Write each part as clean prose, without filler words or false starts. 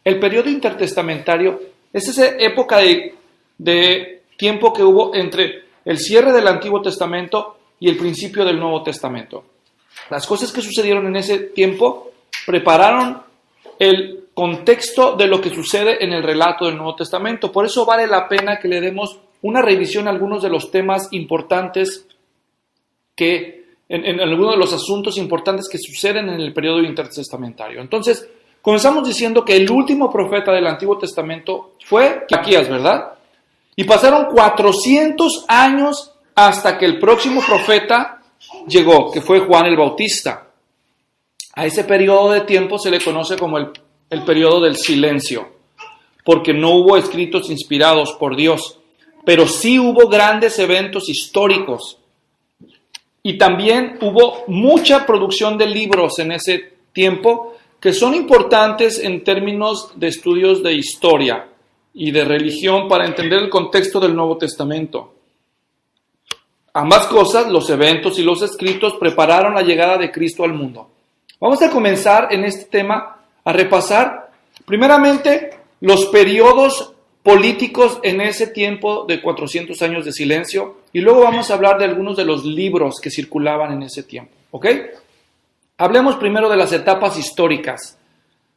El periodo intertestamentario es esa época de tiempo que hubo entre el cierre del Antiguo Testamento y el principio del Nuevo Testamento. Las cosas que sucedieron en ese tiempo prepararon el contexto de lo que sucede en el relato del Nuevo Testamento. Por eso vale la pena que le demos una revisión a algunos de los temas importantes en algunos de los asuntos importantes que suceden en el periodo intertestamentario. Entonces, comenzamos diciendo que el último profeta del Antiguo Testamento fue Malaquías, ¿verdad? Y pasaron 400 años hasta que el próximo profeta llegó, que fue Juan el Bautista. A ese periodo de tiempo se le conoce como el periodo del silencio, porque no hubo escritos inspirados por Dios, pero sí hubo grandes eventos históricos. Y también hubo mucha producción de libros en ese tiempo que son importantes en términos de estudios de historia y de religión para entender el contexto del Nuevo Testamento. Ambas cosas, los eventos y los escritos, prepararon la llegada de Cristo al mundo. Vamos a comenzar en este tema a repasar, primeramente, los periodos políticos en ese tiempo de 400 años de silencio, y luego vamos a hablar de algunos de los libros que circulaban en ese tiempo, ¿ok? Hablemos primero de las etapas históricas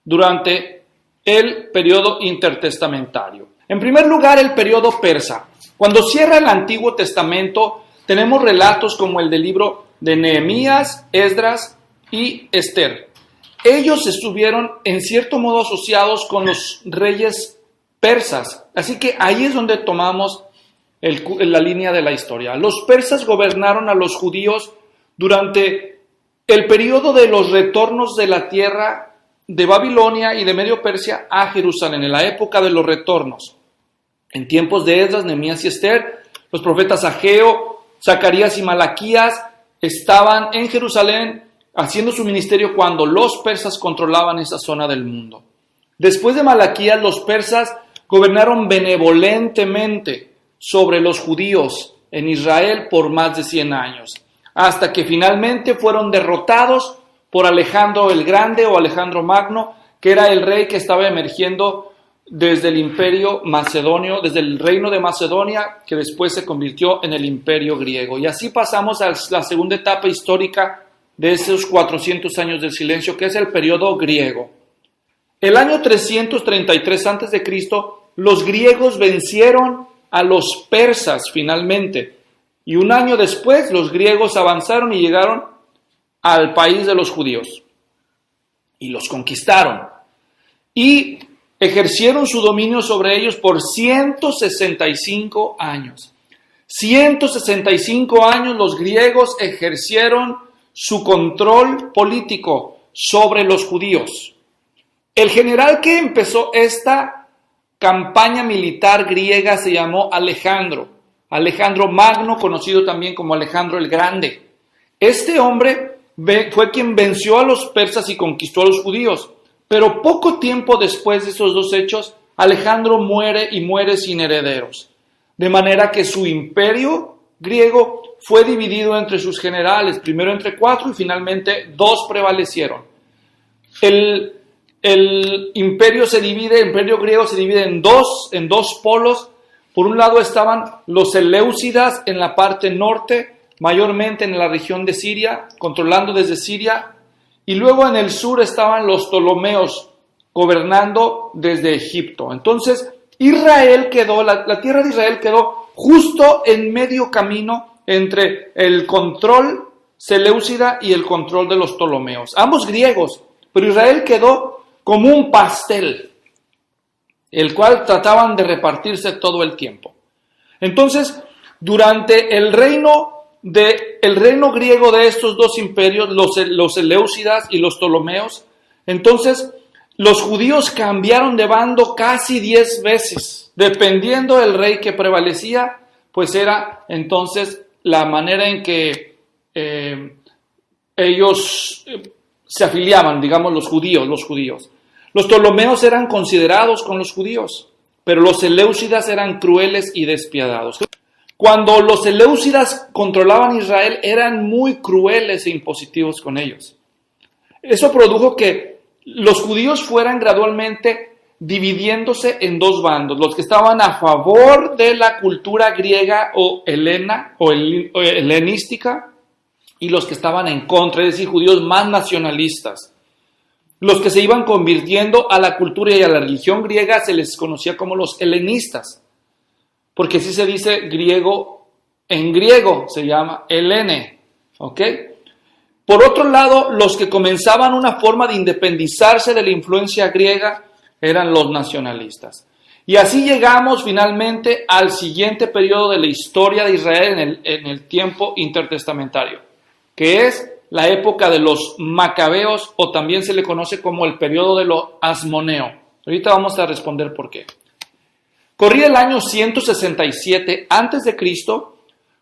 durante el periodo intertestamentario. En primer lugar, el periodo persa. Cuando cierra el Antiguo Testamento, tenemos relatos como el del libro de Nehemías, Esdras y Esther. Ellos estuvieron en cierto modo asociados con los reyes persas, así que ahí es donde tomamos la línea de la historia. Los persas gobernaron a los judíos durante el periodo de los retornos de la tierra de Babilonia y de Medio Persia a Jerusalén, en la época de los retornos. En tiempos de Esdras, Nehemías y Esther, los profetas Ageo, Zacarías y Malaquías estaban en Jerusalén haciendo su ministerio cuando los persas controlaban esa zona del mundo. Después de Malaquías, los persas gobernaron benevolentemente sobre los judíos en Israel por más de 100 años, hasta que finalmente fueron derrotados por Alejandro el Grande o Alejandro Magno, que era el rey que estaba emergiendo desde el imperio macedonio, desde el reino de Macedonia, que después se convirtió en el imperio griego. Y así pasamos a la segunda etapa histórica de esos 400 años del silencio, que es el periodo griego. El año 333 a.C., los griegos vencieron a los persas finalmente. Y un año después, los griegos avanzaron y llegaron al país de los judíos. Y los conquistaron. Y ejercieron su dominio sobre ellos por 165 años. 165 años los griegos ejercieron su control político sobre los judíos. El general que empezó esta campaña militar griega se llamó Alejandro Magno, conocido también como Alejandro el Grande. Este hombre fue quien venció a los persas y conquistó a los judíos. Pero poco tiempo después de esos dos hechos, Alejandro muere y muere sin herederos. De manera que su imperio griego fue dividido entre sus generales, primero entre 4 y finalmente 2 prevalecieron. El imperio griego se divide en dos polos. Por un lado estaban los Seleucidas en la parte norte, mayormente en la región de Siria, controlando desde Siria. Y luego en el sur estaban los Ptolomeos, gobernando desde Egipto. Entonces, la tierra de Israel quedó justo en medio camino entre el control Seleucida y el control de los Ptolomeos. Ambos griegos, pero Israel quedó como un pastel, el cual trataban de repartirse todo el tiempo. Entonces, durante el reino griego de estos dos imperios, los Seleucidas y los Ptolomeos, entonces los judíos cambiaron de bando casi 10 veces. Dependiendo del rey que prevalecía, pues era entonces la manera en que ellos se afiliaban, digamos, los judíos. Los Ptolomeos eran considerados con los judíos, pero los Seleucidas eran crueles y despiadados. Cuando los Seleucidas controlaban Israel, eran muy crueles e impositivos con ellos. Eso produjo que los judíos fueran gradualmente dividiéndose en dos bandos, los que estaban a favor de la cultura griega o helenística y los que estaban en contra, es decir, judíos más nacionalistas. Los que se iban convirtiendo a la cultura y a la religión griega se les conocía como los helenistas, porque así se dice griego, en griego se llama Helene, ¿ok? Por otro lado, los que comenzaban una forma de independizarse de la influencia griega eran los nacionalistas. Y así llegamos finalmente al siguiente periodo de la historia de Israel en el tiempo intertestamentario, que es la época de los macabeos, o también se le conoce como el periodo de los asmoneo. Ahorita vamos a responder por qué. Corría el año 167 a.C.,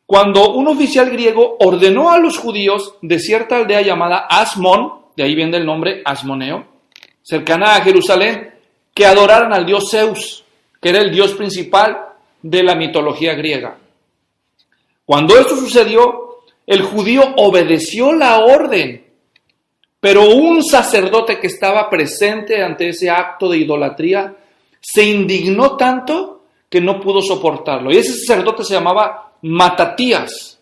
cuando un oficial griego ordenó a los judíos de cierta aldea llamada Asmón, de ahí viene el nombre Asmoneo, cercana a Jerusalén, que adoraran al dios Zeus, que era el dios principal de la mitología griega. Cuando esto sucedió, el judío obedeció la orden, pero un sacerdote que estaba presente ante ese acto de idolatría se indignó tanto que no pudo soportarlo. Y ese sacerdote se llamaba Matatías.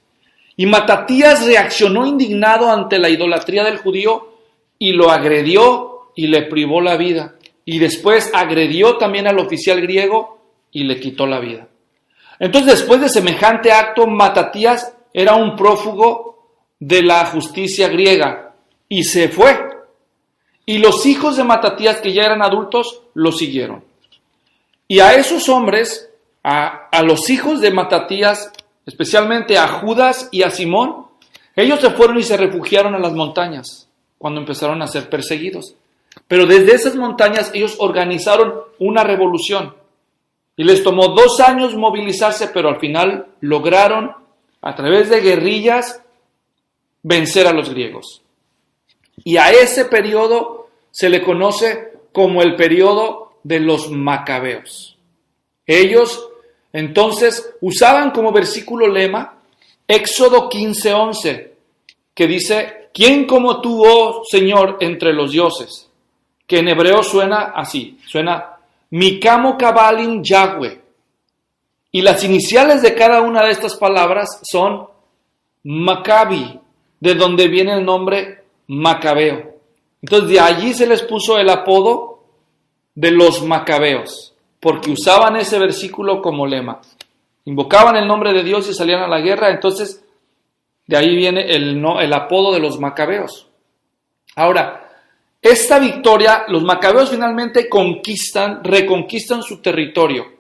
Y Matatías reaccionó indignado ante la idolatría del judío y lo agredió y le privó la vida. Y después agredió también al oficial griego y le quitó la vida. Entonces, después de semejante acto, Matatías era un prófugo de la justicia griega y se fue. Y los hijos de Matatías, que ya eran adultos, lo siguieron. Y a esos hombres, a los hijos de Matatías, especialmente a Judas y a Simón, ellos se fueron y se refugiaron a las montañas cuando empezaron a ser perseguidos. Pero desde esas montañas ellos organizaron una revolución y les tomó 2 años movilizarse, pero al final lograron, a través de guerrillas, vencer a los griegos. Y a ese periodo se le conoce como el periodo de los macabeos. Ellos entonces usaban como versículo lema Éxodo 15:11, que dice: ¿Quién como tú, oh Señor, entre los dioses? Que en hebreo suena así, suena Mikamo Kabalin Yahweh. Y las iniciales de cada una de estas palabras son Maccabi, de donde viene el nombre Macabeo. Entonces de allí se les puso el apodo de los macabeos, porque usaban ese versículo como lema. Invocaban el nombre de Dios y salían a la guerra, entonces de ahí viene el apodo de los macabeos. Ahora, esta victoria, los macabeos finalmente reconquistan su territorio.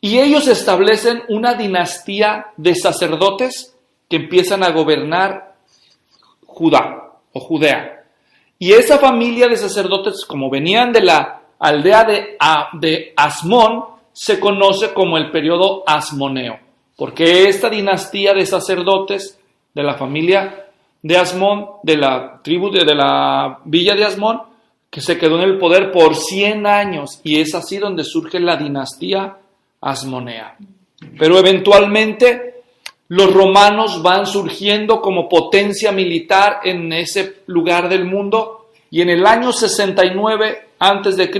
Y ellos establecen una dinastía de sacerdotes que empiezan a gobernar Judá o Judea. Y esa familia de sacerdotes, como venían de la aldea de Asmón, se conoce como el periodo asmoneo. Porque esta dinastía de sacerdotes de la familia de Asmón, de la tribu de la villa de Asmón, que se quedó en el poder por 100 años, y es así donde surge la dinastía asmonea. Pero eventualmente los romanos van surgiendo como potencia militar en ese lugar del mundo, y en el año 69 a.C.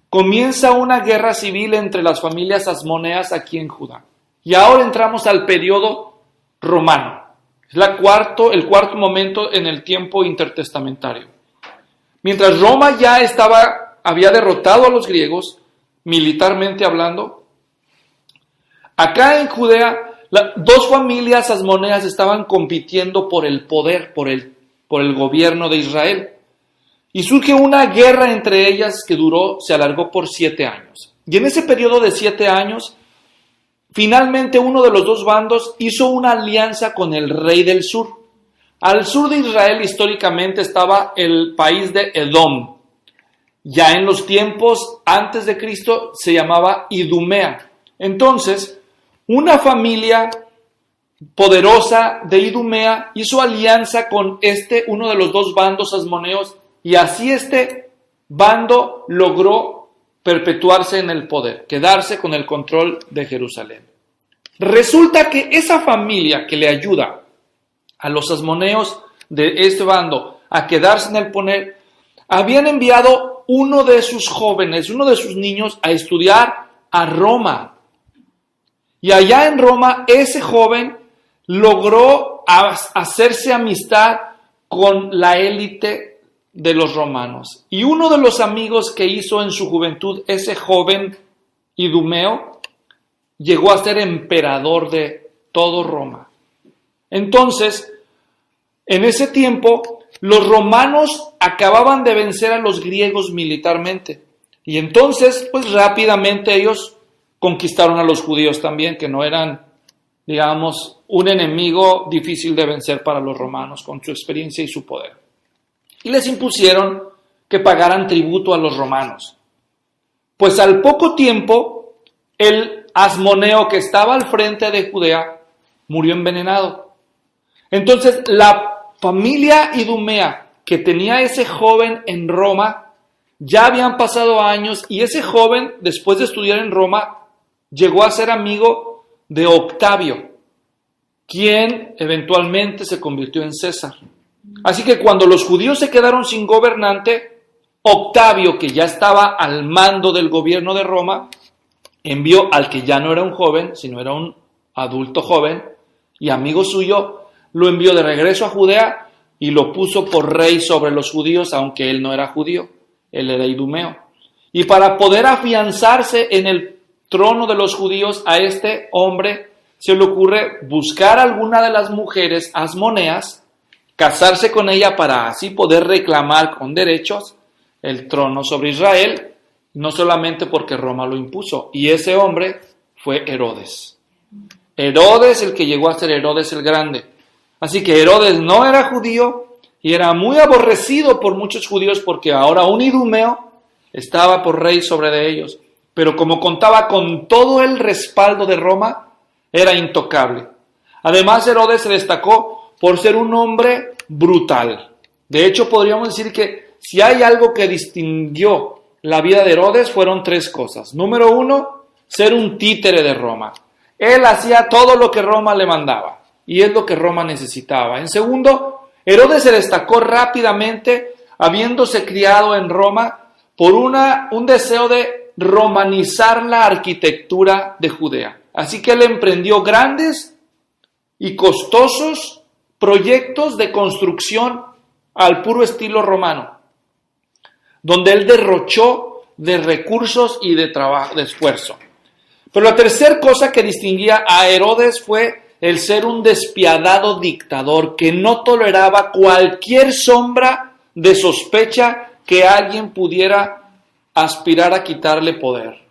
comienza una guerra civil entre las familias asmoneas aquí en Judá. Y ahora entramos al periodo romano. Es el cuarto momento en el tiempo intertestamentario. Mientras Roma ya había derrotado a los griegos, militarmente hablando, acá en Judea, 2 familias asmoneas estaban compitiendo por el poder, por el gobierno de Israel. Y surge una guerra entre ellas que se alargó por 7 años. Y en ese periodo de 7 años, finalmente uno de los 2 bandos hizo una alianza con el rey del sur. Al sur de Israel históricamente estaba el país de Edom. Ya en los tiempos antes de Cristo se llamaba Idumea. Entonces, una familia poderosa de Idumea hizo alianza con uno de los 2 bandos asmoneos, y así este bando logró perpetuarse en el poder, quedarse con el control de Jerusalén. Resulta que esa familia que le ayuda a los asmoneos de este bando a quedarse en el poder, habían enviado uno de sus jóvenes, uno de sus niños, a estudiar a Roma. Y allá en Roma, ese joven logró hacerse amistad con la élite de los romanos. Y uno de los amigos que hizo en su juventud ese joven Idumeo llegó a ser emperador de todo Roma. Entonces, en ese tiempo, los romanos acababan de vencer a los griegos militarmente. Y entonces, pues rápidamente ellos conquistaron a los judíos también, que no eran, digamos, un enemigo difícil de vencer para los romanos con su experiencia y su poder. Y les impusieron que pagaran tributo a los romanos. Pues al poco tiempo, el Asmoneo que estaba al frente de Judea murió envenenado. Entonces la familia idumea que tenía ese joven en Roma, ya habían pasado años y ese joven, después de estudiar en Roma, llegó a ser amigo de Octavio, quien eventualmente se convirtió en César. Así que cuando los judíos se quedaron sin gobernante, Octavio, que ya estaba al mando del gobierno de Roma, envió al que ya no era un joven, sino era un adulto joven y amigo suyo, lo envió de regreso a Judea y lo puso por rey sobre los judíos, aunque él no era judío, él era idumeo. Y para poder afianzarse en el trono de los judíos, a este hombre se le ocurre buscar a alguna de las mujeres asmoneas, casarse con ella para así poder reclamar con derechos el trono sobre Israel, no solamente porque Roma lo impuso. Y ese hombre fue Herodes. Herodes, el que llegó a ser Herodes el Grande. Así que Herodes no era judío y era muy aborrecido por muchos judíos porque ahora un idumeo estaba por rey sobre de ellos. Pero como contaba con todo el respaldo de Roma, era intocable. Además, Herodes se destacó por ser un hombre brutal. De hecho, podríamos decir que si hay algo que distinguió la vida de Herodes, fueron tres cosas. Número uno, ser un títere de Roma. Él hacía todo lo que Roma le mandaba y es lo que Roma necesitaba. En segundo, Herodes se destacó rápidamente, habiéndose criado en Roma, por un deseo de romanizar la arquitectura de Judea. Así que él emprendió grandes y costosos proyectos de construcción al puro estilo romano, donde él derrochó de recursos y de trabajo, de esfuerzo. Pero la tercera cosa que distinguía a Herodes fue el ser un despiadado dictador que no toleraba cualquier sombra de sospecha que alguien pudiera aspirar a quitarle poder.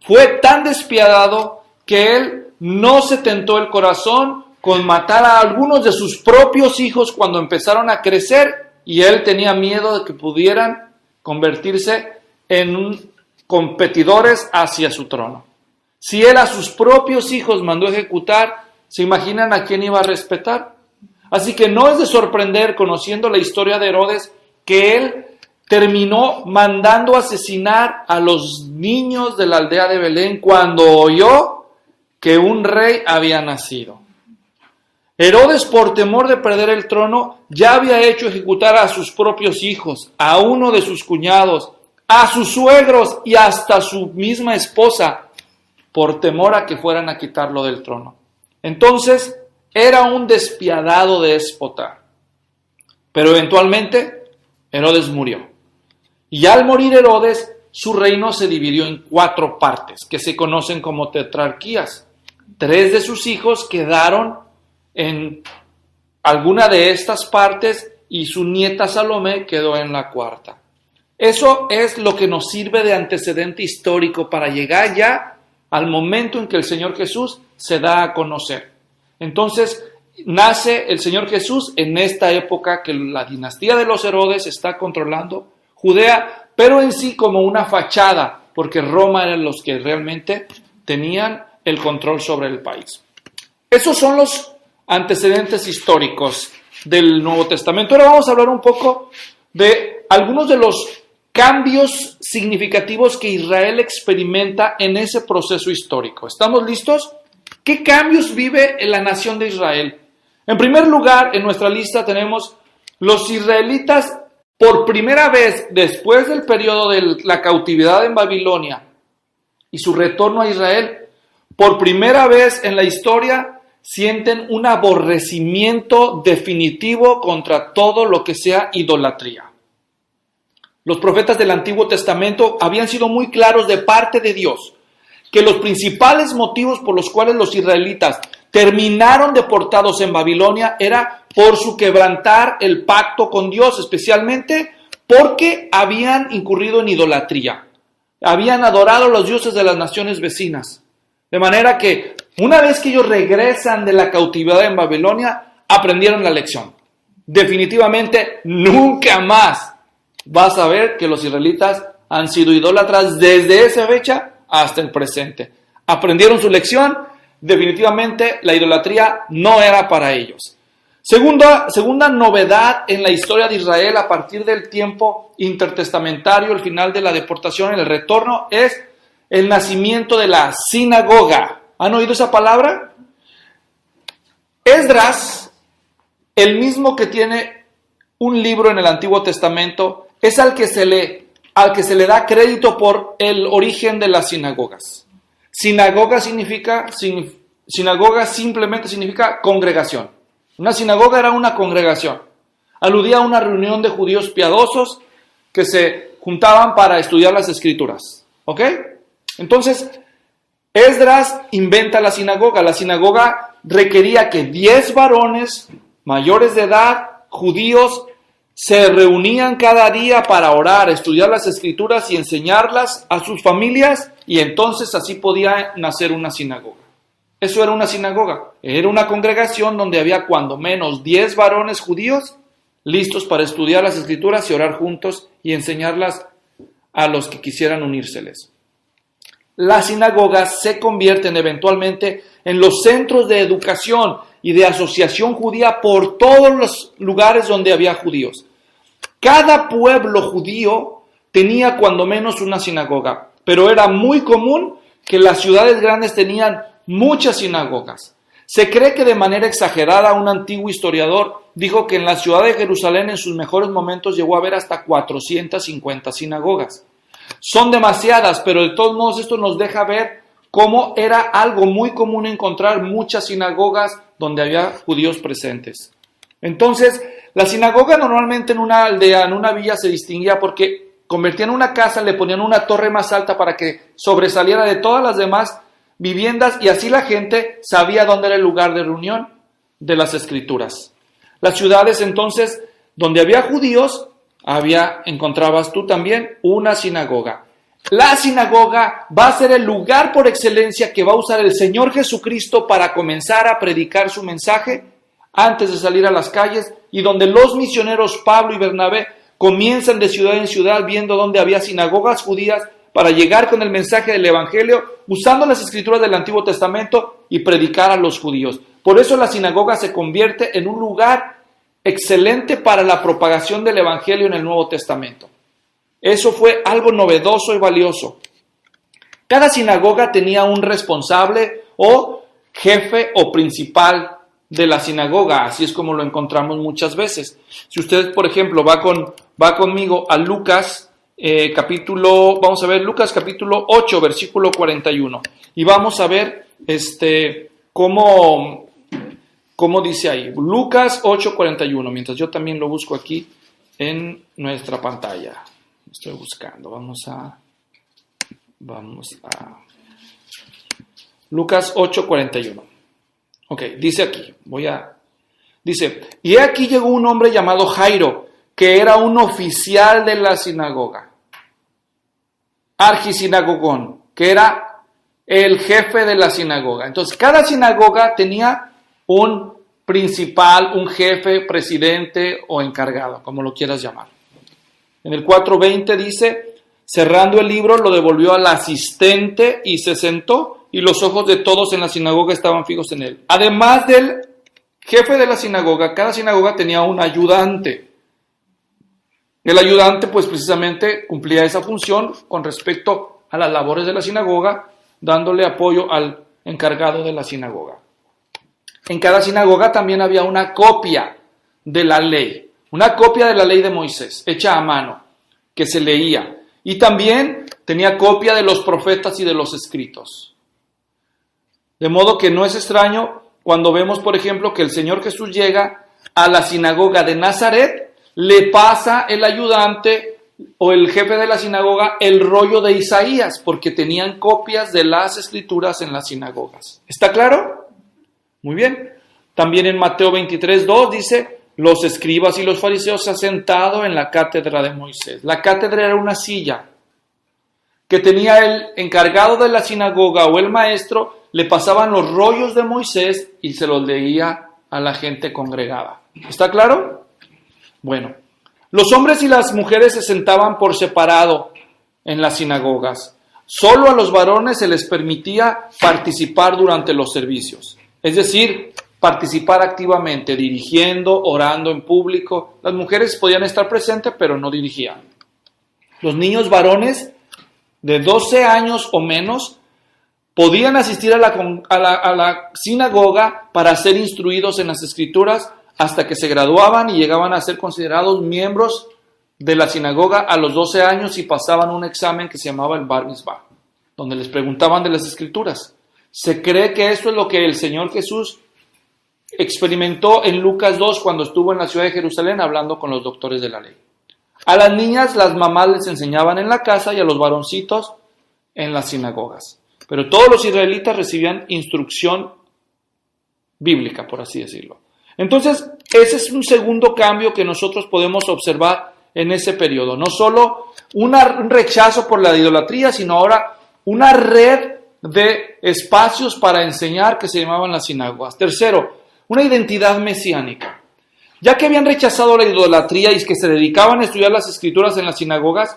Fue tan despiadado que él no se tentó el corazón con matar a algunos de sus propios hijos cuando empezaron a crecer y él tenía miedo de que pudieran convertirse en competidores hacia su trono. Si él a sus propios hijos mandó ejecutar, ¿se imaginan a quién iba a respetar? Así que no es de sorprender, conociendo la historia de Herodes, que él terminó mandando asesinar a los niños de la aldea de Belén cuando oyó que un rey había nacido. Herodes, por temor de perder el trono, ya había hecho ejecutar a sus propios hijos, a uno de sus cuñados, a sus suegros y hasta a su misma esposa, por temor a que fueran a quitarlo del trono. Entonces, era un despiadado déspota. Pero eventualmente, Herodes murió. Y al morir Herodes, su reino se dividió en 4 partes, que se conocen como tetrarquías. 3 de sus hijos quedaron en alguna de estas partes y su nieta Salomé quedó en la 4ª. Eso es lo que nos sirve de antecedente histórico para llegar ya al momento en que el Señor Jesús se da a conocer. Entonces, nace el Señor Jesús en esta época que la dinastía de los Herodes está controlando Judea, pero en sí como una fachada, porque Roma eran los que realmente tenían el control sobre el país. Esos son los antecedentes históricos del Nuevo Testamento. Ahora vamos a hablar un poco de algunos de los cambios significativos que Israel experimenta en ese proceso histórico. ¿Estamos listos? ¿Qué cambios vive en la nación de Israel? En primer lugar, en nuestra lista tenemos los israelitas por primera vez después del periodo de la cautividad en Babilonia y su retorno a Israel, por primera vez en la historia sienten un aborrecimiento definitivo contra todo lo que sea idolatría. Los profetas del Antiguo Testamento habían sido muy claros de parte de Dios que los principales motivos por los cuales los israelitas terminaron deportados en Babilonia era por su quebrantar el pacto con Dios, especialmente porque habían incurrido en idolatría. Habían adorado a los dioses de las naciones vecinas. De manera que una vez que ellos regresan de la cautividad en Babilonia, aprendieron la lección. Definitivamente nunca más vas a ver que los israelitas han sido idólatras desde esa fecha hasta el presente. Aprendieron su lección, definitivamente la idolatría no era para ellos. Segunda novedad en la historia de Israel a partir del tiempo intertestamentario, el final de la deportación y el retorno, es el nacimiento de la sinagoga. ¿Han oído esa palabra? Esdras, el mismo que tiene un libro en el Antiguo Testamento, es al que se le da crédito por el origen de las sinagogas. Sinagoga simplemente significa congregación. Una sinagoga era una congregación. Aludía a una reunión de judíos piadosos que se juntaban para estudiar las escrituras. ¿Ok? Entonces, Esdras inventa la sinagoga. La sinagoga requería que 10 varones mayores de edad, judíos, se reunían cada día para orar, estudiar las escrituras y enseñarlas a sus familias, y entonces así podía nacer una sinagoga. Eso era una sinagoga. Era una congregación donde había cuando menos 10 varones judíos listos para estudiar las escrituras y orar juntos y enseñarlas a los que quisieran unírseles. Las sinagogas se convierten eventualmente en los centros de educación y de asociación judía por todos los lugares donde había judíos. Cada pueblo judío tenía cuando menos una sinagoga, pero era muy común que las ciudades grandes tenían muchas sinagogas. Se cree que de manera exagerada un antiguo historiador dijo que en la ciudad de Jerusalén en sus mejores momentos llegó a haber hasta 450 sinagogas. Son demasiadas, pero de todos modos esto nos deja ver cómo era algo muy común encontrar muchas sinagogas donde había judíos presentes. Entonces, la sinagoga normalmente en una aldea, en una villa, se distinguía porque convertían una casa, le ponían una torre más alta para que sobresaliera de todas las demás viviendas, y así la gente sabía dónde era el lugar de reunión de las escrituras. Las ciudades entonces donde había judíos, encontrabas tú también una sinagoga. La sinagoga va a ser el lugar por excelencia que va a usar el Señor Jesucristo para comenzar a predicar su mensaje antes de salir a las calles, y donde los misioneros Pablo y Bernabé comienzan de ciudad en ciudad viendo dónde había sinagogas judías para llegar con el mensaje del Evangelio, usando las escrituras del Antiguo Testamento y predicar a los judíos. Por eso la sinagoga se convierte en un lugar excelente para la propagación del Evangelio en el Nuevo Testamento. Eso fue algo novedoso y valioso. Cada sinagoga tenía un responsable o jefe o principal de la sinagoga, así es como lo encontramos muchas veces. Si usted, por ejemplo, va conmigo a Lucas vamos a ver Lucas capítulo 8, versículo 41, y vamos a ver cómo dice ahí. Lucas 8, 41, mientras yo también lo busco aquí en nuestra pantalla. Estoy buscando, vamos a Lucas 8, 41. Ok, dice aquí, dice, y he aquí llegó un hombre llamado Jairo, que era un oficial de la sinagoga, argisinagogón, que era el jefe de la sinagoga. Entonces, cada sinagoga tenía un principal, un jefe, presidente o encargado, como lo quieras llamar. En el 4:20 dice, cerrando el libro, lo devolvió al asistente y se sentó, y los ojos de todos en la sinagoga estaban fijos en él. Además del jefe de la sinagoga, cada sinagoga tenía un ayudante. El ayudante, pues precisamente cumplía esa función con respecto a las labores de la sinagoga, dándole apoyo al encargado de la sinagoga. En cada sinagoga también había una copia de la ley, una copia de la ley de Moisés, hecha a mano, que se leía. Y también tenía copia de los profetas y de los escritos. De modo que no es extraño cuando vemos, por ejemplo, que el Señor Jesús llega a la sinagoga de Nazaret, le pasa el ayudante o el jefe de la sinagoga el rollo de Isaías, porque tenían copias de las escrituras en las sinagogas. ¿Está claro? Muy bien. También en Mateo 23:2 dice, los escribas y los fariseos se han sentado en la cátedra de Moisés. La cátedra era una silla que tenía el encargado de la sinagoga o el maestro, le pasaban los rollos de Moisés y se los leía a la gente congregada. ¿Está claro? Bueno, los hombres y las mujeres se sentaban por separado en las sinagogas. Solo a los varones se les permitía participar durante los servicios. Es decir, participar activamente, dirigiendo, orando en público. Las mujeres podían estar presentes, pero no dirigían. Los niños varones de 12 años o menos podían asistir a la sinagoga para ser instruidos en las escrituras hasta que se graduaban y llegaban a ser considerados miembros de la sinagoga a los 12 años y pasaban un examen que se llamaba el Bar Mitzvah, donde les preguntaban de las escrituras. Se cree que esto es lo que el Señor Jesús experimentó en Lucas 2 cuando estuvo en la ciudad de Jerusalén hablando con los doctores de la ley. A las niñas las mamás les enseñaban en la casa y a los varoncitos en las sinagogas. Pero todos los israelitas recibían instrucción bíblica, por así decirlo. Entonces, ese es un segundo cambio que nosotros podemos observar en ese periodo. No solo un rechazo por la idolatría, sino ahora una red de espacios para enseñar que se llamaban las sinagogas. Tercero, una identidad mesiánica. Ya que habían rechazado la idolatría y que se dedicaban a estudiar las escrituras en las sinagogas,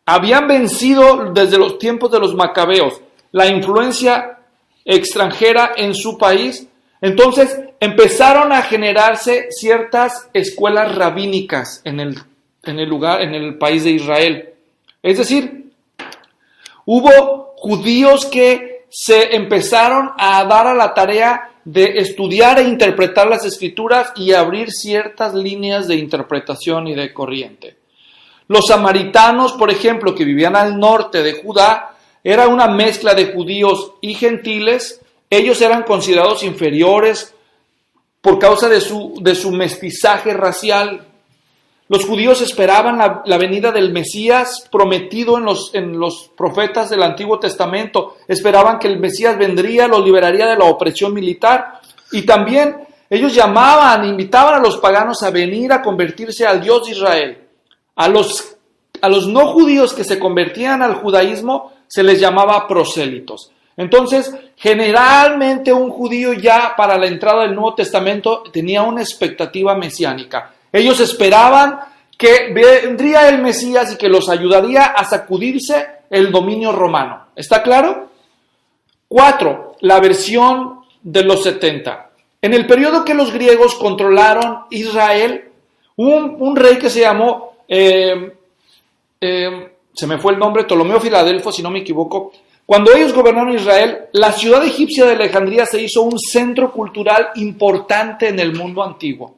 habían vencido desde los tiempos de los macabeos la influencia extranjera en su país. Entonces empezaron a generarse ciertas escuelas rabínicas en el país de Israel. Es decir, hubo judíos que se empezaron a dar a la tarea de estudiar e interpretar las escrituras y abrir ciertas líneas de interpretación y de corriente. Los samaritanos, por ejemplo, que vivían al norte de Judá, era una mezcla de judíos y gentiles. Ellos eran considerados inferiores por causa de su mestizaje racial. Los judíos esperaban la venida del Mesías prometido en los profetas del Antiguo Testamento. Esperaban que el Mesías vendría, los liberaría de la opresión militar. Y también ellos invitaban a los paganos a venir a convertirse al Dios de Israel. A los no judíos que se convertían al judaísmo se les llamaba prosélitos. Entonces, generalmente un judío ya para la entrada del Nuevo Testamento tenía una expectativa mesiánica. Ellos esperaban que vendría el Mesías y que los ayudaría a sacudirse el dominio romano. ¿Está claro? 4. La versión de los 70. En el periodo que los griegos controlaron Israel, un rey que se llamó, se me fue el nombre, Ptolomeo Filadelfo, si no me equivoco. Cuando ellos gobernaron Israel, la ciudad egipcia de Alejandría se hizo un centro cultural importante en el mundo antiguo.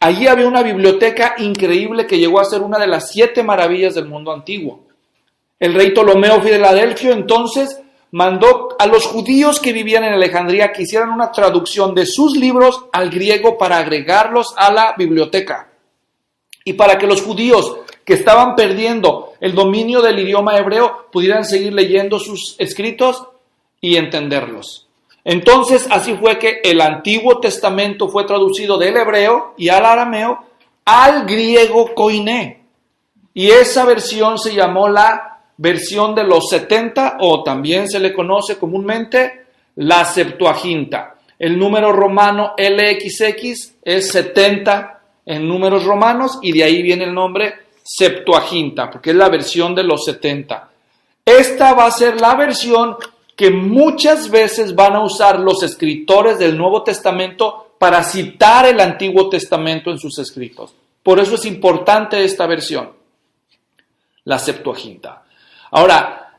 Allí había una biblioteca increíble que llegó a ser una de las 7 maravillas del mundo antiguo. El rey Ptolomeo Filadelfo entonces mandó a los judíos que vivían en Alejandría que hicieran una traducción de sus libros al griego para agregarlos a la biblioteca. Y para que los judíos que estaban perdiendo el dominio del idioma hebreo pudieran seguir leyendo sus escritos y entenderlos. Entonces, así fue que el Antiguo Testamento fue traducido del hebreo y al arameo al griego koiné. Y esa versión se llamó la versión de los 70, o también se le conoce comúnmente la Septuaginta. El número romano LXX es 70 en números romanos y de ahí viene el nombre Septuaginta, porque es la versión de los 70. Esta va a ser la versión que muchas veces van a usar los escritores del Nuevo Testamento para citar el Antiguo Testamento en sus escritos. Por eso es importante esta versión, la Septuaginta. Ahora,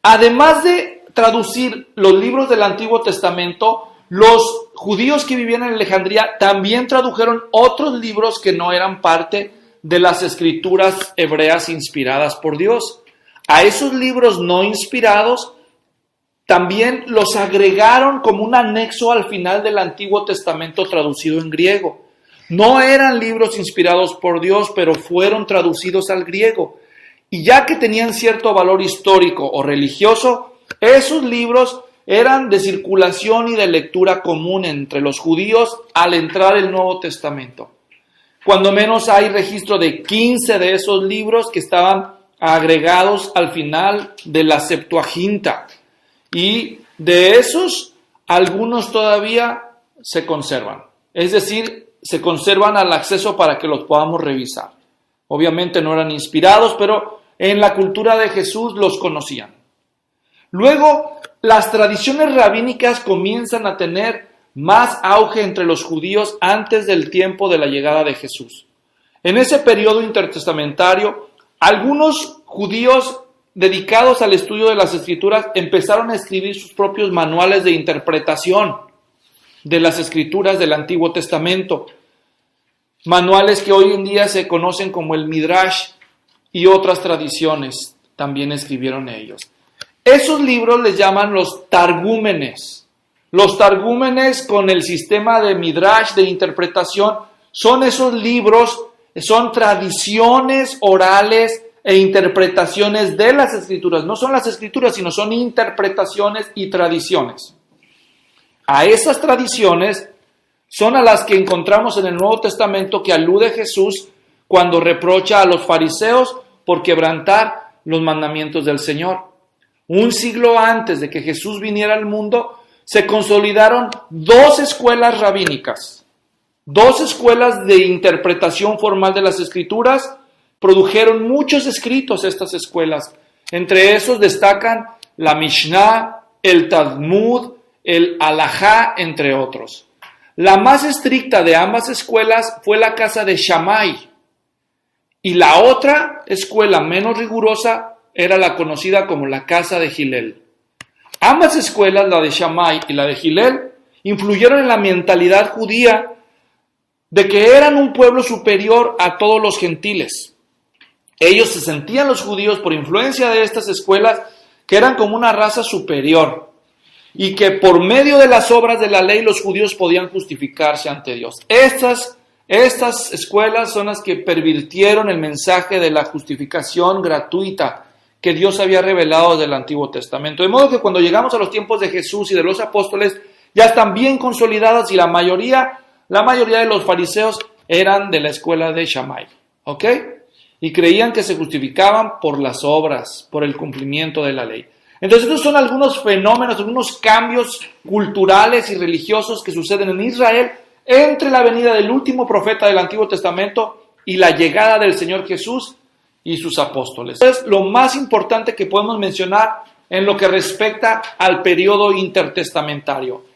además de traducir los libros del Antiguo Testamento, Los judíos que vivían en Alejandría también tradujeron otros libros que no eran parte de las escrituras hebreas inspiradas por Dios. A esos libros no inspirados también los agregaron como un anexo al final del Antiguo Testamento traducido en griego. No eran libros inspirados por Dios, pero fueron traducidos al griego. Y ya que tenían cierto valor histórico o religioso, esos libros eran de circulación y de lectura común entre los judíos al entrar el Nuevo Testamento. Cuando menos hay registro de 15 de esos libros que estaban agregados al final de la Septuaginta. Y de esos, algunos todavía se conservan. Es decir, se conservan al acceso para que los podamos revisar. Obviamente no eran inspirados, pero en la cultura de Jesús los conocían. Luego, las tradiciones rabínicas comienzan a tener más auge entre los judíos antes del tiempo de la llegada de Jesús. En ese periodo intertestamentario, algunos judíos dedicados al estudio de las Escrituras empezaron a escribir sus propios manuales de interpretación de las Escrituras del Antiguo Testamento. Manuales que hoy en día se conocen como el Midrash y otras tradiciones también escribieron ellos. Esos libros les llaman los targúmenes. Los targúmenes con el sistema de Midrash de interpretación son esos libros, son tradiciones orales e interpretaciones de las Escrituras. No son las Escrituras, sino son interpretaciones y tradiciones. A esas tradiciones son a las que encontramos en el Nuevo Testamento que alude Jesús cuando reprocha a los fariseos por quebrantar los mandamientos del Señor. Un siglo antes de que Jesús viniera al mundo, se consolidaron dos escuelas rabínicas, dos escuelas de interpretación formal de las Escrituras. Produjeron muchos escritos estas escuelas. Entre esos destacan la Mishnah, el Talmud, el Halajá, entre otros. La más estricta de ambas escuelas fue la casa de Shammai. Y la otra escuela menos rigurosa era la conocida como la casa de Hillel. Ambas escuelas, la de Shammai y la de Hillel, influyeron en la mentalidad judía de que eran un pueblo superior a todos los gentiles. Ellos se sentían, los judíos, por influencia de estas escuelas, que eran como una raza superior y que por medio de las obras de la ley los judíos podían justificarse ante Dios. Estas escuelas son las que pervirtieron el mensaje de la justificación gratuita que Dios había revelado desde el Antiguo Testamento. De modo que cuando llegamos a los tiempos de Jesús y de los apóstoles, ya están bien consolidadas y la mayoría de los fariseos eran de la escuela de Shammai. ¿Ok? Y creían que se justificaban por las obras, por el cumplimiento de la ley. Entonces, estos son algunos fenómenos, algunos cambios culturales y religiosos que suceden en Israel entre la venida del último profeta del Antiguo Testamento y la llegada del Señor Jesús y sus apóstoles. Es lo más importante que podemos mencionar en lo que respecta al periodo intertestamentario.